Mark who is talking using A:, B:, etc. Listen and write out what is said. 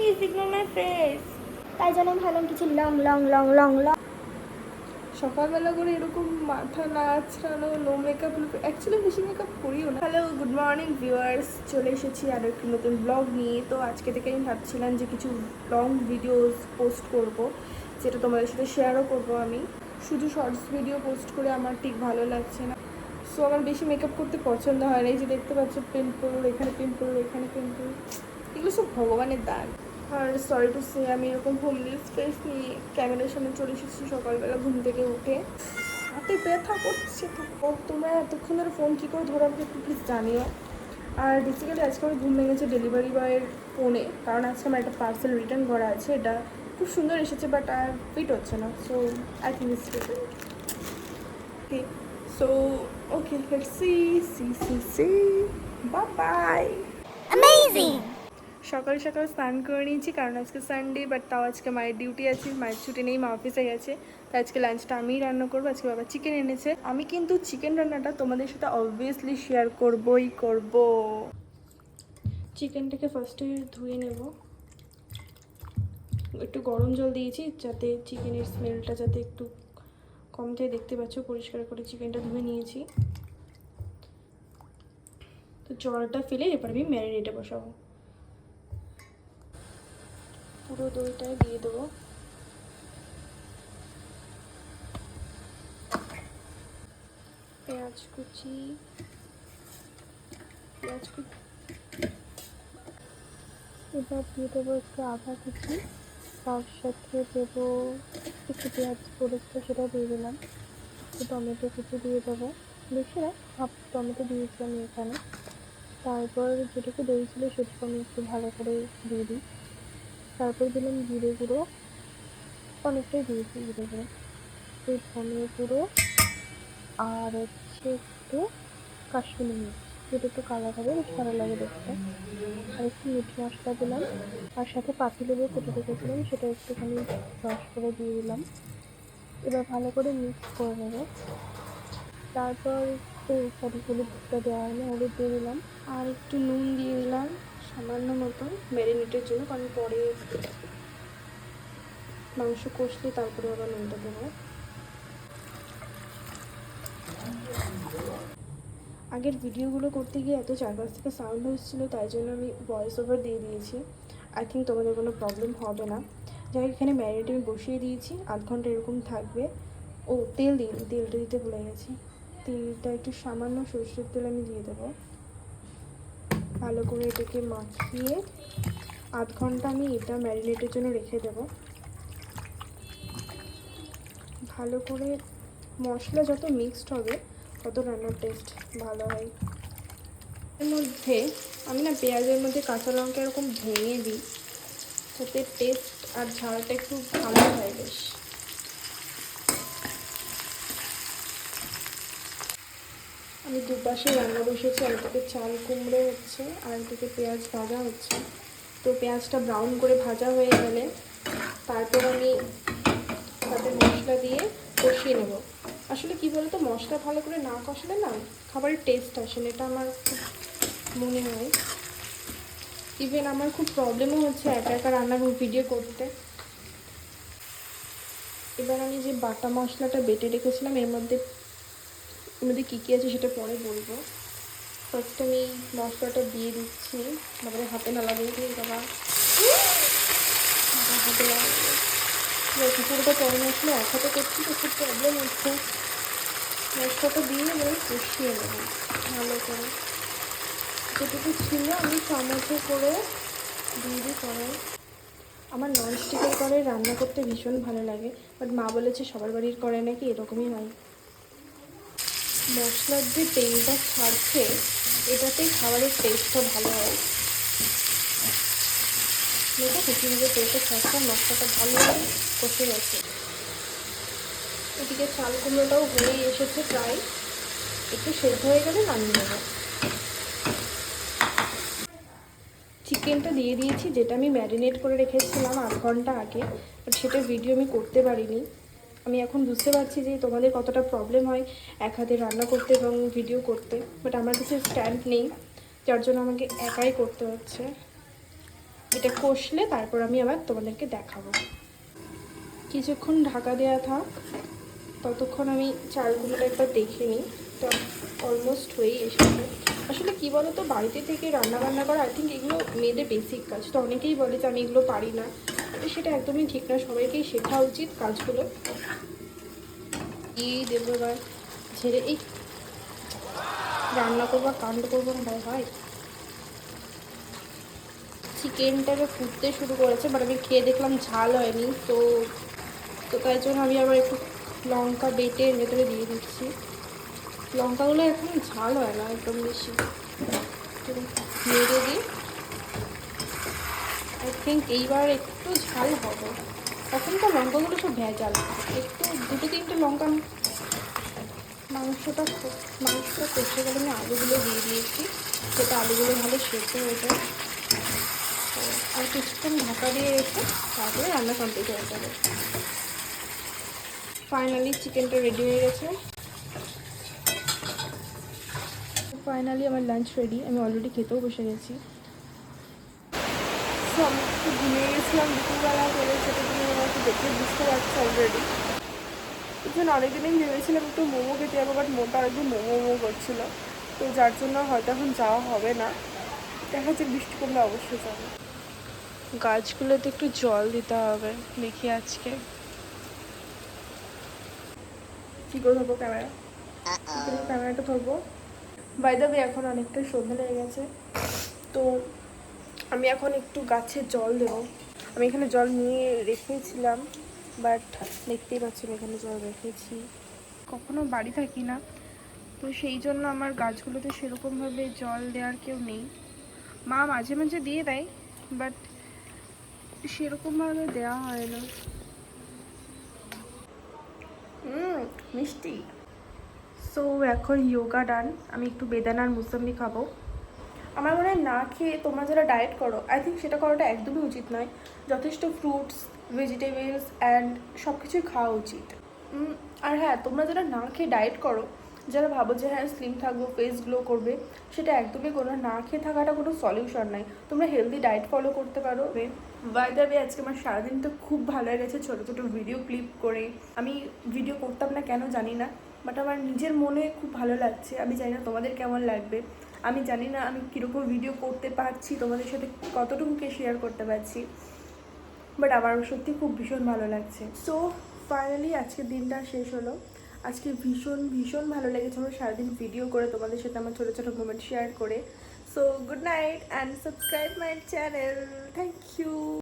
A: Please ignore my face. তাই জন্য আমি ভাবলাম কিছু long long long long long. সকালবেলা করে এরকম মাথা না আছড়ানো, নো মেকআপ লুক, অ্যাকচুয়ালি বেশি মেকআপ করিও না। হ্যালো, গুড মর্নিং ভিউয়ার্স, চলে এসেছি আরও একটি নতুন ব্লগ নিয়ে। তো আজকে থেকে আমি ভাবছিলাম যে কিছু লং ভিডিওস পোস্ট করব, যেটা তোমাদের সাথে শেয়ারও করব। আমি শুধু শর্টস ভিডিও পোস্ট করে আমার ঠিক ভালো লাগছে না। সো আমার বেশি মেকআপ করতে পছন্দ হয় না। এই যে দেখতে পাচ্ছ পিম্পল, এখানে পিম্পল, এখানে পিম্পল, এগুলো সব ভগবানের দান। আর সরি টু সে, আমি এরকম হোমলেস ফেস নিয়ে ক্যামেরার সামনে চলে এসেছি সকালবেলা ঘুম থেকে উঠে। হাতে ব্যথা করছে। তো তোমরা এতক্ষণ ধরে ফোন কী করে ধরো আমাকে একটু প্লিজ জানিও। আর বেসিক্যালি আজকে আমার ঘুম ভেঙেছে ডেলিভারি বয়ের ফোনে, কারণ আজকে আমার একটা পার্সেল রিটার্ন করা আছে। এটা খুব সুন্দর এসেছে, বাট আর ফিট হচ্ছে না। So I think it's okay. So okay, let's see bye.
B: Amazing!
A: সকাল সকাল স্নান করে নিয়েছি, কারণ আজকে সানডে, বাট তাও আজকে মায়ের ডিউটি আছে, মায়ের ছুটি নেই, মা অফিসে গেছে। তাই আজকে লাঞ্চটা আমিই রান্না করবো। আজকে বাবা চিকেন এনেছে। আমি কিন্তু চিকেন রান্নাটা তোমাদের সাথে অবভিয়াসলি শেয়ার করবই করব। চিকেনটাকে ফার্স্টে ধুয়ে নেব, একটু গরম জল দিয়েছি যাতে চিকেনের স্মেলটা যাতে একটু কম যায়। দেখতে পাচ্ছ পরিষ্কার করে চিকেনটা ধুয়ে নিয়েছি। তো জলটা ফেলে এবার আমি ম্যারিনেটে বসাবো। পুরো দইটাই দিয়ে দেবো। পেঁয়াজ কুচি, এবার দিয়ে দেবো একটু আদা কুচি, তার সাথে দেবো একটু পেঁয়াজ পড়েছিল সেটা দিয়ে দিলাম। একটু টমেটো কুচি দিয়ে দেবো, বেশি না, হাফ টমেটো দিয়েছি আমি এখানে। তারপর যেটুকু দই ছিল সেটুকু আমি একটু ভালো করে দিয়ে দিই। তারপর দিলাম জিরে গুঁড়ো, অনেকটাই দিয়েছি জিরে গুঁড়ো, একটু ধনে গুঁড়ো, আর হচ্ছে একটু কাশ্মীরি মির্চ, যেটা একটু কালার হবে, বেশ ভালো লাগে দেখতে। আর একটু মিট মশলা দিলাম, আর সাথে পাতিলেবু কেটে রেখেছিলাম সেটা একটুখানি রস করে দিয়ে দিলাম। এবার ভালো করে মিক্স করে নেব। তারপর হলুদটা দেওয়া হয়নি, হলুদ দিয়ে দিলাম, আর একটু নুন দিয়ে দিলাম সামান্য মতন ম্যারিনেটের জন্য, কারণ পরে মাংস কষলে তারপরে আবার নুনটা দেবো। আগের ভিডিওগুলো করতে গিয়ে এত চারপাশ থেকে সাউন্ড হচ্ছিলো, তাই জন্য আমি ভয়েস ওভার দিয়ে দিয়েছি। আই থিঙ্ক তোমাদের কোনো প্রবলেম হবে না। যাই হোক, এখানে ম্যারিনেট আমি বসিয়ে দিয়েছি, আধ ঘন্টা এরকম থাকবে। ও তেল দিইনি, তেলটা দিতে ভুলে গেছি। তেলটা একটু সামান্য সরষের তেল আমি দিয়ে দেবো। ভালো করে এটাকে মাখিয়ে আধ ঘন্টা আমি এটা ম্যারিনেটের জন্য রেখে দেবো। ভালো করে মশলা যত মিক্সড হবে তত রান্নার টেস্ট ভালো হয়। এর মধ্যে আমি না পেঁয়াজের মধ্যে কাঁচা লঙ্কা এরকম ভেঙে দিই, যাতে টেস্ট আর ঝালটা একটু ভালো হয় বেশ। আমি দুপাশে রান্না বসেছি, একদিকে চাল কুমড়ো হচ্ছে আর একদিকে পেঁয়াজ ভাজা হচ্ছে। তো পেঁয়াজটা ব্রাউন করে ভাজা হয়ে গেলে তারপর আমি তাতে মশলা দিয়ে কষিয়ে নেব। আসলে কী বলতো, মশলা ভালো করে না কষালে না খাবারের টেস্ট আসে না, এটা আমার খুব মনে হয়। ইভেন আমার খুব প্রবলেমও হচ্ছে একা একা রান্নার ভিডিও করতে। এবার আমি যে বাটা মশলাটা বেটে রেখেছিলাম এর মধ্যে কী কী আছে সেটা পরে বলবো। ফার্স্ট আমি মশলাটা দিয়ে দিচ্ছি, তারপরে হাতে না লাগিয়ে দিয়ে বাবা হাতে লাগিয়ে পুরোটা পরে মশলা এক হাতে করছি তো খুব প্রবলেম হচ্ছে। মশলাটা দিয়ে এবার কষিয়ে নেব ভালো করে। যেটুকু ছিল আমি চামচে করে দিয়ে দিই কড়াই। আমার ননস্টিকের কড়াই রান্না করতে ভীষণ ভালো লাগে, বাট মা বলেছে সবার বাড়ির কড়াই নাকি এরকমই হয়। মশলার যে তেলটা ছাড়ছে এটাতেই খাবারের টেস্টটা ভালো হয়। দেখো কীভাবে তেলটা ছাড়ছে, মশলাটা ভালোভাবে কষে গেছে। এদিকে চাল কুমড়োটাও হয়েই এসেছে প্রায়, একটু সেদ্ধ হয়ে গেলে নামিয়ে নেব। চিকেনটা দিয়ে দিয়েছি, যেটা আমি ম্যারিনেট করে রেখেছিলাম আধ ঘন্টা আগে, বাট সেটার ভিডিও আমি করতে পারিনি। আমি এখন বুঝতে পারছি যে তোমাদের কতটা প্রবলেম হয় এক হাতে রান্না করতে এবং ভিডিও করতে, বাট আমার কাছে স্ট্যান্ড নেই, যার জন্য আমাকে একাই করতে হচ্ছে। এটা কষলে তারপর আমি আবার তোমাদেরকে দেখাবো। কিছুক্ষণ ঢাকা দেওয়া থাক, ততক্ষণ আমি চালগুলো একবার দেখে নিই। তো অলমোস্ট হয়েই এসেছে। আসলে কী বলো তো, বাড়িতে থেকে রান্নাবান্না করা আই থিঙ্ক এগুলো মেয়েদের বেসিক কাজ। তো অনেকেই বলে যে আমি এগুলো পারি না, সেটা একদমই ঠিক না। সবাইকেই শেখা উচিত কাজগুলো। এই দেবো এবার ছেড়ে, এই রান্না করবো কাণ্ড করবো না ভাই। চিকেনটাকে ফুটতে শুরু করেছে, বাট আমি খেয়ে দেখলাম ঝাল হয়নি। তো তাই জন্য আমি আবার একটু লঙ্কা বেটে এর ভেতরে দিয়ে দিচ্ছি। লঙ্কাগুলো এখন ঝাল হয় না একদম বেশি। নেড়ে দিই। আই থিঙ্ক এইবার একটু ঝাল হবে। এখনকার লঙ্কাগুলো সব ভেজাল। একটু দুটো তিনটে লঙ্কা। মাংসটা কষে গেলে আমি আলুগুলো দিয়ে দিয়েছি, সেটা আলুগুলো ভালো সেদ্ধ হয়ে যায়। আর কিছুক্ষণ ঢাকা দিয়ে রেখে তারপরে রান্না কমপ্লিট হয়ে যাবে। ফাইনালি চিকেনটা রেডি হয়ে গেছে। ফাইনালি আমার লাঞ্চ রেডি। আমি অলরেডি খেতেও বসে গেছি। তো আমি একটু ঘুমিয়ে গেছিলাম দুপুরবেলা করে, সেটা তুমি আমাকে দেখে বুঝতে পারছি অলরেডি। জন্য অনেকদিনই ভেবেছিলাম একটু মোমো খেতে যাবো, বাট মোটা একদম মোমো করছিলো। তো যার জন্য হয়তো এখন যাওয়া হবে না। দেখা যাচ্ছে বৃষ্টি কমলে অবশ্যই যাবে। গাছগুলোতে একটু জল দিতে হবে দেখি আজকে। কী করে ধরবো ক্যামেরাটা ধরবো। বাই দ্য ওয়ে, এখন অনেকটা সন্ধ্যা লেগে গেছে। তো আমি এখন একটু গাছে জল দেবো। আমি এখানে জল নিয়ে রেখেছিলাম, বাট দেখতেই পাচ্ছি আমি এখানে জল রেখেছি। কখনো বাড়ি থাকি না, তো সেই জন্য আমার গাছগুলোতে সেরকমভাবে জল দেওয়ার কেউ নেই। মা মাঝে মাঝে দিয়ে দেয়, বাট সেরকমভাবে দেওয়া হয় না। মিষ্টি। সো এখন যোগা ডান। আমি একটু বেদানার মুসাম্বি খাবো। আমার মনে হয় না খেয়ে তোমরা যারা ডায়েট করো, আই থিঙ্ক সেটা করাটা একদমই উচিত নয়। যথেষ্ট ফ্রুটস, ভেজিটেবলস অ্যান্ড সব কিছুই খাওয়া উচিত। আর হ্যাঁ, তোমরা যারা না খেয়ে ডায়েট করো, যারা ভাবো যে হ্যাঁ স্লিম থাকবো, ফেস গ্লো করবে, সেটা একদমই কোনো না খেয়ে থাকাটা কোনো সলিউশন নাই। তোমরা হেলদি ডায়েট ফলো করতে পারো। বাই দ্য ওয়ে, আজকে আমার সারাদিনটা খুব ভালো গেছে ছোটো ছোটো ভিডিও ক্লিপ করে। আমি ভিডিও করতাম না কেন জানি না, বাট আমার নিজের মনে খুব ভালো লাগছে। আমি জানি না তোমাদের কেমন লাগবে। আমি জানি না আমি কীরকম ভিডিও করতে পারছি, তোমাদের সাথে কতটুকুকে শেয়ার করতে পারছি, বাট আমার সত্যি খুব ভীষণ ভালো লাগছে। সো ফাইনালি আজকের দিনটা শেষ হলো। আজকে ভীষণ ভীষণ ভালো লেগেছে আমার সারাদিন ভিডিও করে, তোমাদের সাথে আমার ছোটো ছোটো মোমেন্ট শেয়ার করে। So good night and subscribe my channel. Thank you.